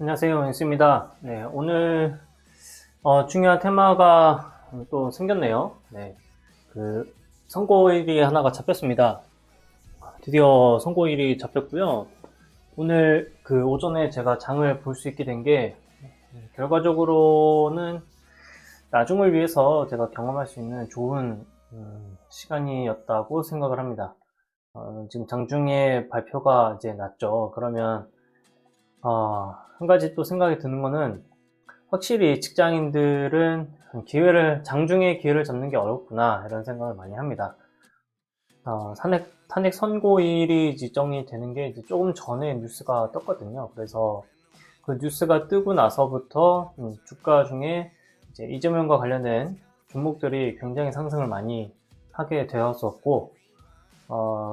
안녕하세요, 윤수입니다. 네, 오늘 중요한 테마가 또 생겼네요. 네, 그 선고일이 하나가 잡혔습니다. 드디어 선고일이 잡혔고요. 오늘 그 오전에 제가 장을 볼 수 있게 된 게 결과적으로는 나중을 위해서 제가 경험할 수 있는 좋은 시간이었다고 생각을 합니다. 지금 장중에 발표가 이제 났죠. 그러면 한 가지 또 생각이 드는 거는 확실히 직장인들은 장중에 기회를 잡는 게 어렵구나, 이런 생각을 많이 합니다. 탄핵 선고일이 지정이 되는 게 이제 조금 전에 뉴스가 떴거든요. 그래서 그 뉴스가 뜨고 나서부터 주가 중에 이제 이재명과 관련된 종목들이 굉장히 상승을 많이 하게 되었었고,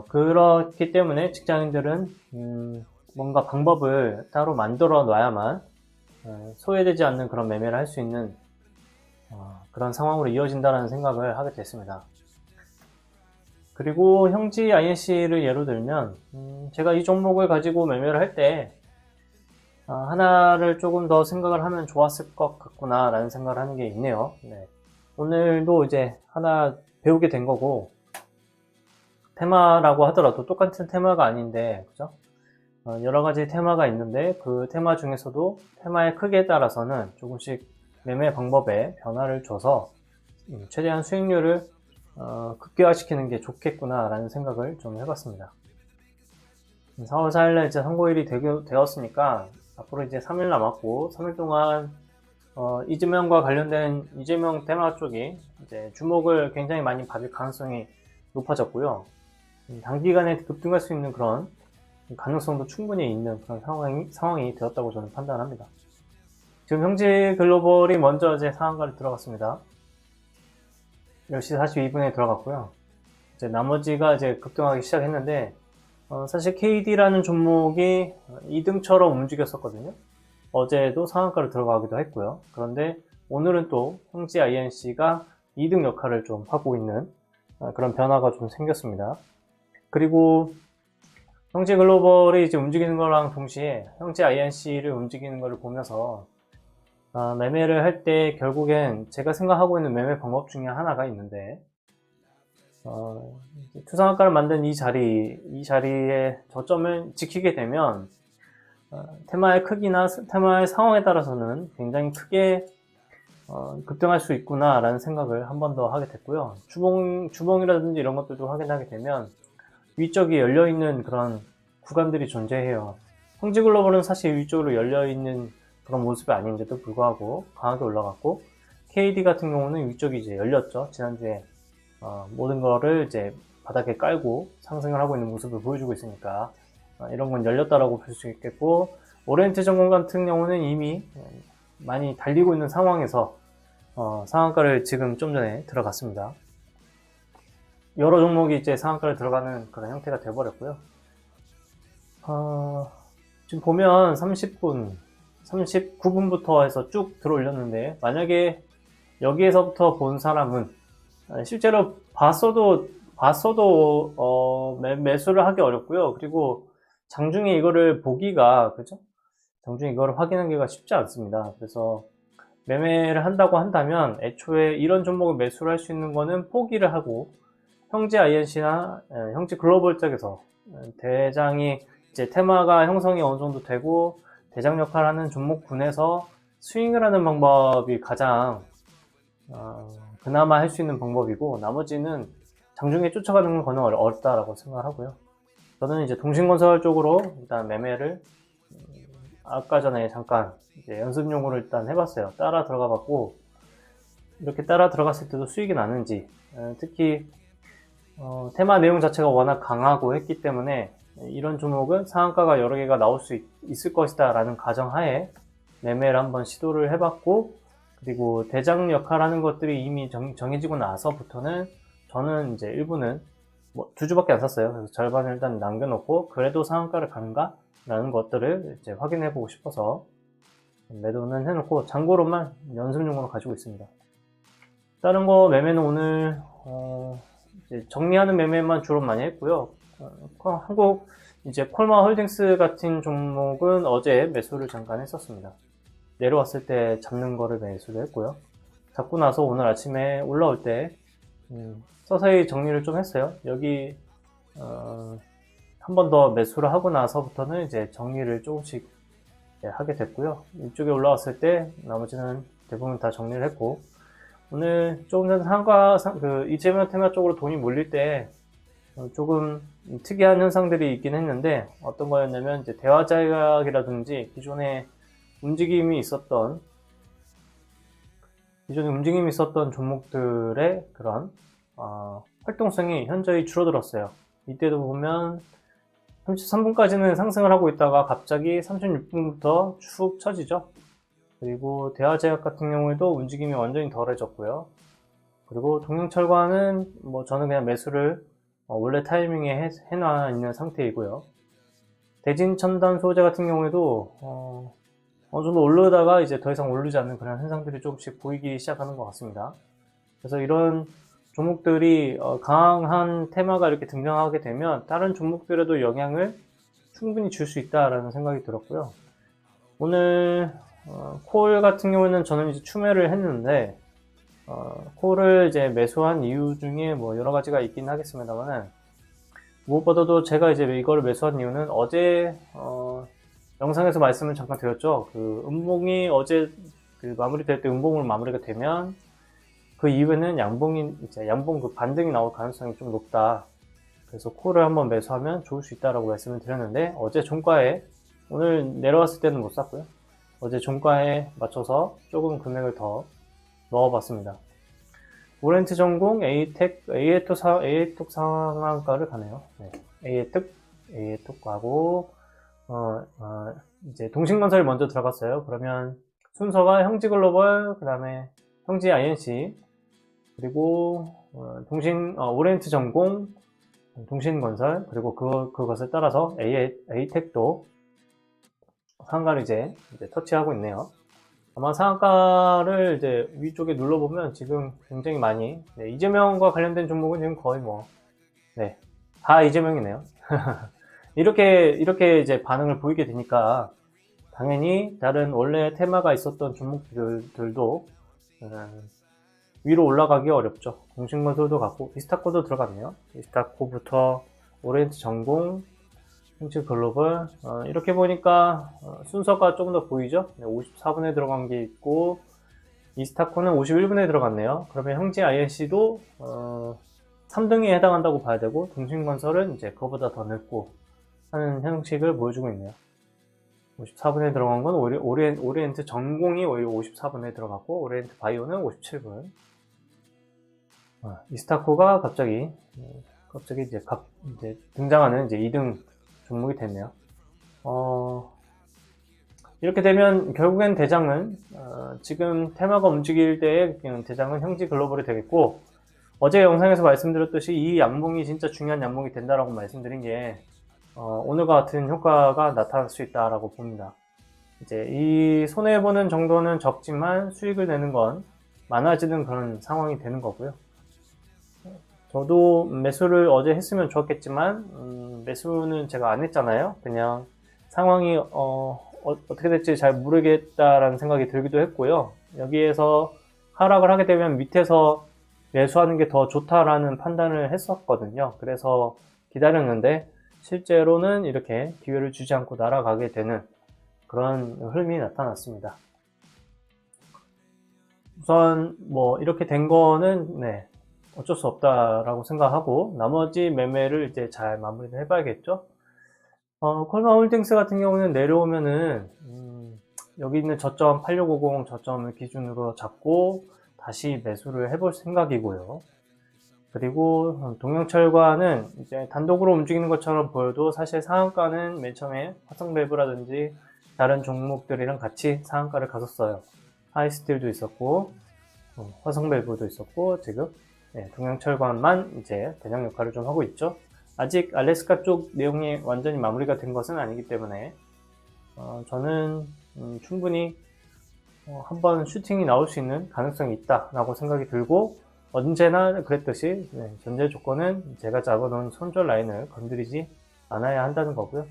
그렇기 때문에 직장인들은 뭔가 방법을 따로 만들어 놔야만 소외되지 않는 그런 매매를 할 수 있는 그런 상황으로 이어진다는 생각을 하게 됐습니다. 그리고 형지 INC를 예로 들면 제가 이 종목을 가지고 매매를 할 때 하나를 조금 더 생각을 하면 좋았을 것 같구나 라는 생각을 하는 게 있네요. 네. 오늘도 이제 하나 배우게 된 거고, 테마라고 하더라도 똑같은 테마가 아닌데, 그죠? 여러 가지 테마가 있는데 그 테마 중에서도 테마의 크기에 따라서는 조금씩 매매 방법에 변화를 줘서 최대한 수익률을 극대화시키는 게 좋겠구나 라는 생각을 좀 해봤습니다. 4월 4일날 이제 선고일이 되었으니까 앞으로 이제 3일 남았고, 3일 동안 이재명과 관련된 이재명 테마 쪽이 이제 주목을 굉장히 많이 받을 가능성이 높아졌고요. 단기간에 급등할 수 있는 그런 가능성도 충분히 있는 그런 상황이 되었다고 저는 판단합니다. 지금 형지글로벌이 먼저 이제 상한가를 들어갔습니다. 10시 42분에 들어갔고요. 이제 나머지가 이제 급등하기 시작했는데, 사실 KD라는 종목이 2등처럼 움직였었거든요. 어제도 상한가를 들어가기도 했고요. 그런데 오늘은 또 형지 INC가 2등 역할을 좀 하고 있는 그런 변화가 좀 생겼습니다. 그리고 형지 글로벌이 이제 움직이는 거랑 동시에 형지 INC를 움직이는 것을 보면서 매매를 할 때 결국엔 제가 생각하고 있는 매매 방법 중에 하나가 있는데, 투상한가를 만든 이 자리의 저점을 지키게 되면 테마의 크기나 테마의 상황에 따라서는 굉장히 크게 급등할 수 있구나 라는 생각을 한 번 더 하게 됐고요. 주봉이라든지 이런 것들도 확인하게 되면 위쪽이 열려있는 그런 구간들이 존재해요. 형지글로벌은 사실 위쪽으로 열려있는 그런 모습이 아닌데도 불구하고 강하게 올라갔고, KD 같은 경우는 위쪽이 이제 열렸죠. 지난주에 모든 거를 이제 바닥에 깔고 상승을 하고 있는 모습을 보여주고 있으니까 이런 건 열렸다라고 볼 수 있겠고, 오리엔트전공 같은 경우는 이미 많이 달리고 있는 상황에서 상한가를 지금 좀 전에 들어갔습니다. 여러 종목이 이제 상한가를 들어가는 그런 형태가 되어버렸고요. 지금 보면 39분부터 해서 쭉 들어 올렸는데, 만약에 여기에서부터 본 사람은 실제로 봤어도 매수를 하기 어렵고요. 그리고 장중에 이거를 보기가, 그죠? 장중에 이거를 확인하기가 쉽지 않습니다. 그래서 매매를 한다고 한다면 애초에 이런 종목을 매수를 할 수 있는 거는 포기를 하고, 형지 INC나 형지 글로벌 쪽에서 대장이 이제 테마가 형성이 어느 정도 되고 대장 역할을 하는 종목군에서 스윙을 하는 방법이 가장 그나마 할 수 있는 방법이고, 나머지는 장중에 쫓아가는 거는 어렵다라고 생각하고요. 저는 이제 동신건설 쪽으로 일단 매매를 아까 전에 잠깐 이제 연습용으로 일단 해봤어요. 따라 들어가 봤고, 이렇게 따라 들어갔을 때도 수익이 나는지, 특히 테마 내용 자체가 워낙 강하고 했기 때문에 이런 종목은 상한가가 여러 개가 나올 수 있을 것이다 라는 가정하에 매매를 한번 시도를 해봤고, 그리고 대장 역할 하는 것들이 이미 정해지고 나서부터는 저는 이제 일부는 두 주밖에 안 샀어요. 그래서 절반을 일단 남겨놓고 그래도 상한가를 가는가 라는 것들을 이제 확인해 보고 싶어서 매도는 해놓고 잔고로만 연습용으로 가지고 있습니다. 다른 거 매매는 오늘 이제 정리하는 매매만 주로 많이 했고요. 한국 이제 콜마 홀딩스 같은 종목은 어제 매수를 잠깐 했었습니다. 내려왔을 때 잡는 거를 매수를 했고요. 잡고 나서 오늘 아침에 올라올 때 서서히 정리를 좀 했어요. 여기 한 번 더 매수를 하고 나서부터는 이제 정리를 조금씩 하게 됐고요. 이쪽에 올라왔을 때 나머지는 대부분 다 정리를 했고, 오늘 조금 전에 이재명 테마 쪽으로 돈이 몰릴 때 조금 특이한 현상들이 있긴 했는데, 어떤 거였냐면 이제 대화제약이라든지 기존에 움직임이 있었던 종목들의 그런 활동성이 현저히 줄어들었어요. 이때도 보면 33분까지는 상승을 하고 있다가 갑자기 36분부터 쭉 처지죠. 그리고 대화제약 같은 경우에도 움직임이 완전히 덜해졌고요. 그리고 동영철과는 뭐 저는 그냥 매수를 원래 타이밍에 해놔 있는 상태이고요. 대진첨단 소재 같은 경우에도 어느 정도 오르다가 이제 더 이상 오르지 않는 그런 현상들이 조금씩 보이기 시작하는 것 같습니다. 그래서 이런 종목들이 강한 테마가 이렇게 등장하게 되면 다른 종목들에도 영향을 충분히 줄 수 있다라는 생각이 들었고요. 오늘 콜 같은 경우에는 저는 이제 추매를 했는데 콜을 이제 매수한 이유 중에 뭐 여러 가지가 있긴 하겠습니다만은, 무엇보다도 제가 이제 이거를 매수한 이유는 어제 영상에서 말씀을 잠깐 드렸죠. 그 음봉이 어제 마무리될 때 음봉으로 마무리가 되면 그 이후에는 양봉 그 반등이 나올 가능성이 좀 높다. 그래서 콜을 한번 매수하면 좋을 수 있다라고 말씀을 드렸는데, 어제 종가에, 오늘 내려왔을 때는 못 샀고요. 어제 종가에 맞춰서 조금 금액을 더 넣어봤습니다. 오렌트 전공 A에톡 상한가를 가네요. 네. A에톡 가고, 이제 동신건설이 먼저 들어갔어요. 그러면 순서가 형지글로벌, 그 다음에 형지 INC, 그리고 오렌트 전공, 동신건설, 그리고 그것을 따라서 A텍도 상한가를 이제 터치하고 있네요. 아마 상한가를 이제 위쪽에 눌러보면 지금 굉장히 많이, 이재명과 관련된 종목은 지금 거의 다 이재명이네요. 이렇게 이제 반응을 보이게 되니까 당연히 다른 원래 테마가 있었던 종목들도 위로 올라가기 어렵죠. 동신건설도 갔고, 비스타코도 들어갔네요. 비스타코부터 오렌트 전공, 형지글로벌, 이렇게 보니까 순서가 조금 더 보이죠. 54분에 들어간 게 있고, 비스타코는 51분에 들어갔네요. 그러면 형지 INC도 3등에 해당한다고 봐야 되고, 동신건설은 이제 그거보다 더 늦고 하는 형식을 보여주고 있네요. 54분에 들어간 건 오리엔트 전공이 오히려 54분에 들어갔고, 오리엔트 바이오는 57분. 이스타코가 갑자기 이제 등장하는 이제 2등 종목이 됐네요. 이렇게 되면 결국엔 대장은 지금 테마가 움직일 때의 대장은 형지글로벌이 되겠고, 어제 영상에서 말씀드렸듯이 이 양봉이 진짜 중요한 양봉이 된다라고 말씀드린 게 오늘과 같은 효과가 나타날 수 있다라고 봅니다. 이제 이 손해보는 정도는 적지만 수익을 내는 건 많아지는 그런 상황이 되는 거고요. 저도 매수를 어제 했으면 좋았겠지만 매수는 제가 안 했잖아요. 그냥 상황이 어떻게 될지 잘 모르겠다라는 생각이 들기도 했고요. 여기에서 하락을 하게 되면 밑에서 매수하는 게 더 좋다라는 판단을 했었거든요. 그래서 기다렸는데 실제로는 이렇게 기회를 주지 않고 날아가게 되는 그런 흐름이 나타났습니다. 우선 뭐 이렇게 된 거는 어쩔 수 없다라고 생각하고, 나머지 매매를 이제 잘 마무리를 해봐야겠죠. 콜마 홀딩스 같은 경우는 내려오면은 여기 있는 저점 8650 저점을 기준으로 잡고 다시 매수를 해볼 생각이고요. 그리고 동영철과는 이제 단독으로 움직이는 것처럼 보여도 사실 상한가는 맨 처음에 화성밸브라든지 다른 종목들이랑 같이 상한가를 갔었어요. 하이스틸도 있었고 화성밸브도 있었고, 지금 동영철과만 이제 대장 역할을 좀 하고 있죠. 아직 알래스카 쪽 내용이 완전히 마무리가 된 것은 아니기 때문에 저는 충분히 한번 슈팅이 나올 수 있는 가능성이 있다라고 생각이 들고, 언제나 그랬듯이 전제 조건은 제가 잡아놓은 손절 라인을 건드리지 않아야 한다는 거고요.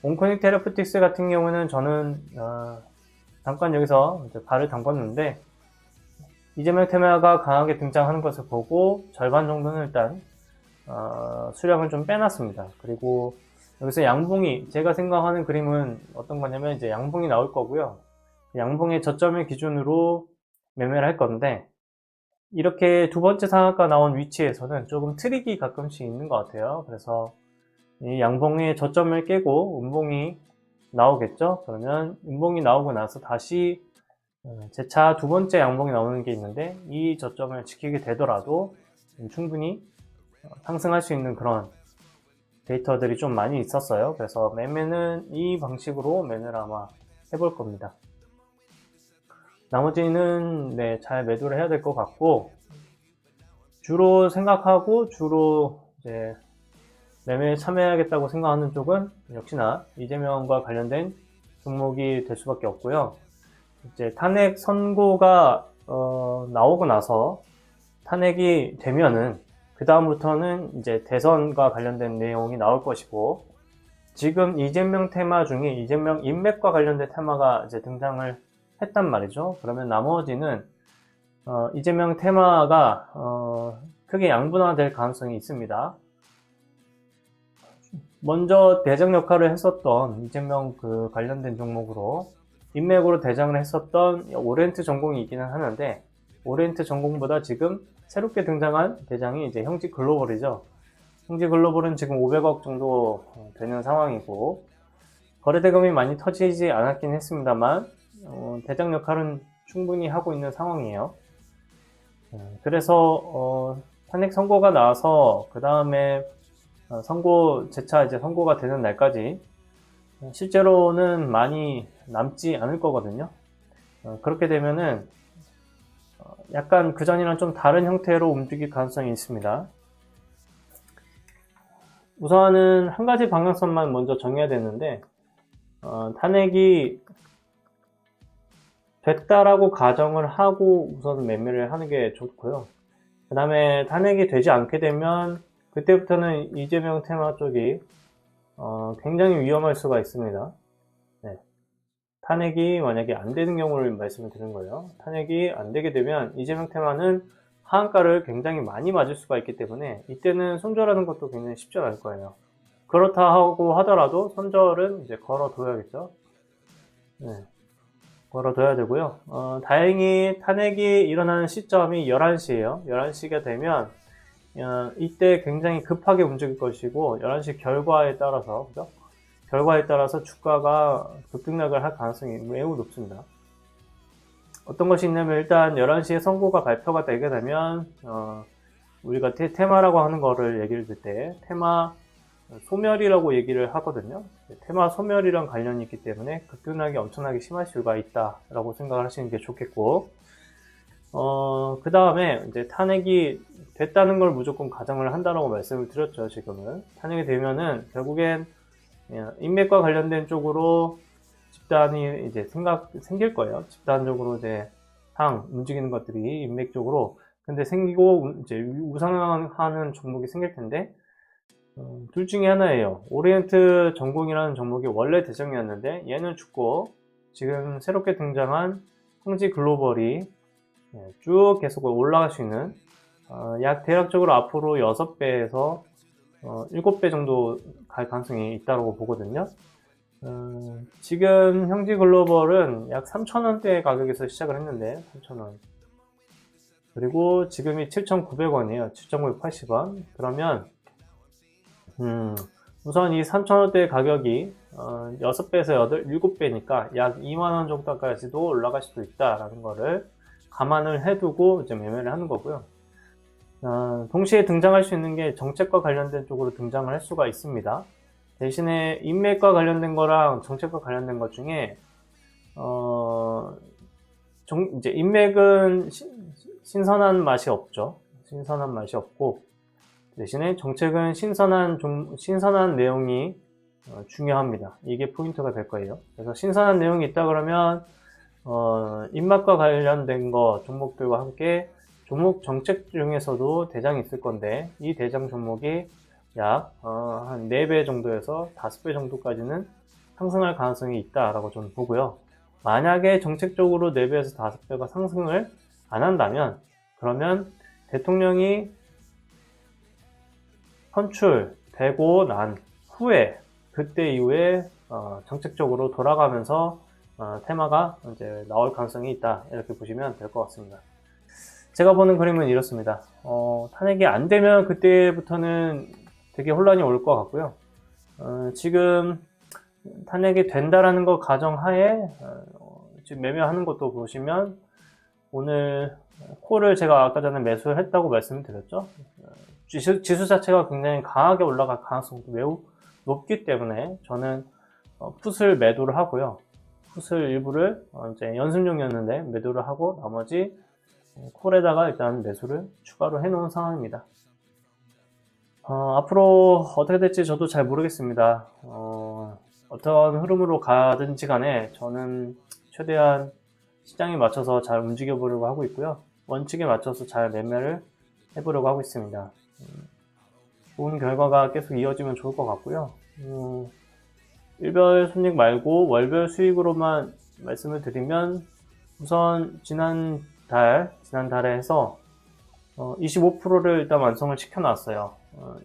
온코닉 테라퓨틱스 같은 경우는 저는 잠깐 여기서 이제 발을 담궜는데 이재명 테마가 강하게 등장하는 것을 보고 절반 정도는 일단 수량을 좀 빼놨습니다. 그리고 여기서 양봉이, 제가 생각하는 그림은 어떤 거냐면 이제 양봉이 나올 거고요. 양봉의 저점을 기준으로 매매를 할 건데, 이렇게 두 번째 상한가 나온 위치에서는 조금 트릭이 가끔씩 있는 것 같아요. 그래서 이 양봉의 저점을 깨고 음봉이 나오겠죠. 그러면 음봉이 나오고 나서 다시 재차 두 번째 양봉이 나오는 게 있는데, 이 저점을 지키게 되더라도 충분히 상승할 수 있는 그런 데이터들이 좀 많이 있었어요. 그래서 매매는 이 방식으로 매매를 아마 해볼 겁니다. 나머지는 네, 잘 매도를 해야 될 것 같고, 주로 생각하고 주로 이제 매매에 참여해야겠다고 생각하는 쪽은 역시나 이재명과 관련된 종목이 될 수밖에 없고요. 이제 탄핵 선고가 나오고 나서 탄핵이 되면은 그 다음부터는 이제 대선과 관련된 내용이 나올 것이고, 지금 이재명 테마 중에 이재명 인맥과 관련된 테마가 이제 등장을 했단 말이죠. 그러면 나머지는 이재명 테마가 크게 양분화될 가능성이 있습니다. 먼저 대장 역할을 했었던 이재명 그 관련된 종목으로 인맥으로 대장을 했었던 오리엔트 전공이 있기는 하는데, 오리엔트 전공보다 지금 새롭게 등장한 대장이 이제 형지 글로벌이죠. 형지 글로벌은 지금 500억 정도 되는 상황이고, 거래대금이 많이 터지지 않았긴 했습니다만 대장 역할은 충분히 하고 있는 상황이에요. 그래서 탄핵 선고가 나와서 그 다음에 재차 이제 선고가 되는 날까지 실제로는 많이 남지 않을 거거든요. 그렇게 되면은 약간 그전이랑 좀 다른 형태로 움직일 가능성이 있습니다. 우선은 한 가지 방향성만 먼저 정해야 되는데, 탄핵이 됐다라고 가정을 하고 우선 매매를 하는 게 좋고요. 그 다음에 탄핵이 되지 않게 되면 그때부터는 이재명 테마 쪽이 굉장히 위험할 수가 있습니다. 네. 탄핵이 만약에 안 되는 경우를 말씀을 드린 거예요. 탄핵이 안 되게 되면 이재명 테마는 하한가를 굉장히 많이 맞을 수가 있기 때문에 이때는 손절하는 것도 굉장히 쉽지 않을 거예요. 그렇다 하고 하더라도 손절은 이제 걸어둬야겠죠. 네. 걸어둬야 되고요. 다행히 탄핵이 일어나는 시점이 11시예요. 11시가 되면 이때 굉장히 급하게 움직일 것이고, 11시 결과에 따라서, 그죠? 결과에 따라서 주가가 급등락을 할 가능성이 매우 높습니다. 어떤 것이 있냐면, 일단 11시에 선고가 발표가 되게 되면 우리가 테마라고 하는 거를 얘기를 들 때 테마 소멸이라고 얘기를 하거든요. 테마 소멸이랑 관련이 있기 때문에 급등락이 엄청나게 심할 수가 있다라고 생각을 하시는 게 좋겠고, 그 다음에 이제 탄핵이 됐다는 걸 무조건 가정을 한다라고 말씀을 드렸죠. 지금은 탄핵이 되면은 결국엔 인맥과 관련된 쪽으로 집단이 이제 생길 거예요. 집단적으로 이제 움직이는 것들이 인맥 쪽으로 근데 생기고 이제 우상향하는 종목이 생길 텐데, 둘 중에 하나예요. 오리엔트 전공이라는 종목이 원래 대장이었는데 얘는 죽고 지금 새롭게 등장한 형지 글로벌이 쭉 계속 올라갈 수 있는 약 대략적으로 앞으로 6배에서 7배 정도 갈 가능성이 있다고 보거든요. 지금 형지 글로벌은 약 3,000원대 가격에서 시작을 했는데 3,000원, 그리고 지금이 7,900원이에요. 7,980원. 그러면 우선 이 3,000원대 가격이 6배에서 7배니까 약 2만원 정도까지도 올라갈 수도 있다라는 거를 감안을 해두고 이제 매매를 하는 거고요. 동시에 등장할 수 있는 게 정책과 관련된 쪽으로 등장을 할 수가 있습니다. 대신에 인맥과 관련된 거랑 정책과 관련된 것 중에 이제 인맥은 신선한 맛이 없죠. 신선한 맛이 없고, 대신에 정책은 신선한 내용이 중요합니다. 이게 포인트가 될 거예요. 그래서 신선한 내용이 있다 그러면 입맛과 관련된 거 종목들과 함께 종목 정책 중에서도 대장이 있을 건데, 이 대장 종목이 약 한 4배 정도에서 5배 정도까지는 상승할 가능성이 있다라고 저는 보고요. 만약에 정책적으로 4배에서 5배가 상승을 안 한다면, 그러면 대통령이 선출되고 난 후에, 그때 이후에 정책적으로 돌아가면서 테마가 이제 나올 가능성이 있다, 이렇게 보시면 될 것 같습니다. 제가 보는 그림은 이렇습니다. 탄핵이 안 되면 그때부터는 되게 혼란이 올 것 같고요. 지금 탄핵이 된다라는 거 가정하에 지금 매매하는 것도 보시면, 오늘 콜을 제가 아까 전에 매수를 했다고 말씀을 드렸죠. 지수 자체가 굉장히 강하게 올라갈 가능성도 매우 높기 때문에 저는 풋을 매도를 하고요. 풋을 일부를 이제 연습용이었는데 매도를 하고, 나머지 콜에다가 일단 매수를 추가로 해놓은 상황입니다. 앞으로 어떻게 될지 저도 잘 모르겠습니다. 어떤 흐름으로 가든지 간에 저는 최대한 시장에 맞춰서 잘 움직여 보려고 하고 있고요. 원칙에 맞춰서 잘 매매를 해보려고 하고 있습니다. 좋은 결과가 계속 이어지면 좋을 것 같고요. 일별 손익 말고 월별 수익으로만 말씀을 드리면, 우선 지난달에 해서 25%를 일단 완성을 시켜놨어요.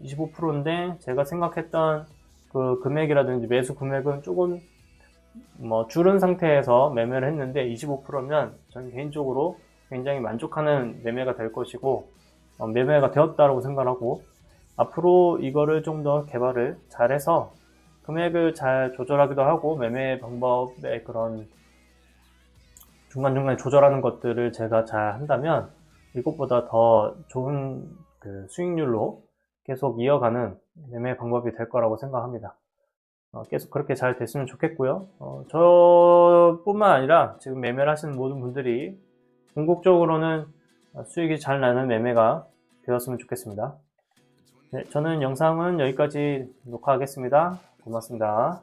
25%인데 제가 생각했던 그 금액이라든지 매수 금액은 조금 줄은 상태에서 매매를 했는데, 25%면 저는 개인적으로 굉장히 만족하는 매매가 될 것이고, 매매가 되었다고 생각하고, 앞으로 이거를 좀 더 개발을 잘해서 금액을 잘 조절하기도 하고, 매매 방법의 그런 중간중간에 조절하는 것들을 제가 잘 한다면 이것보다 더 좋은 그 수익률로 계속 이어가는 매매 방법이 될 거라고 생각합니다. 계속 그렇게 잘 됐으면 좋겠고요. 저뿐만 아니라 지금 매매를 하시는 모든 분들이 궁극적으로는 수익이 잘 나는 매매가 되었으면 좋겠습니다. 네, 저는 영상은 여기까지 녹화하겠습니다. 고맙습니다.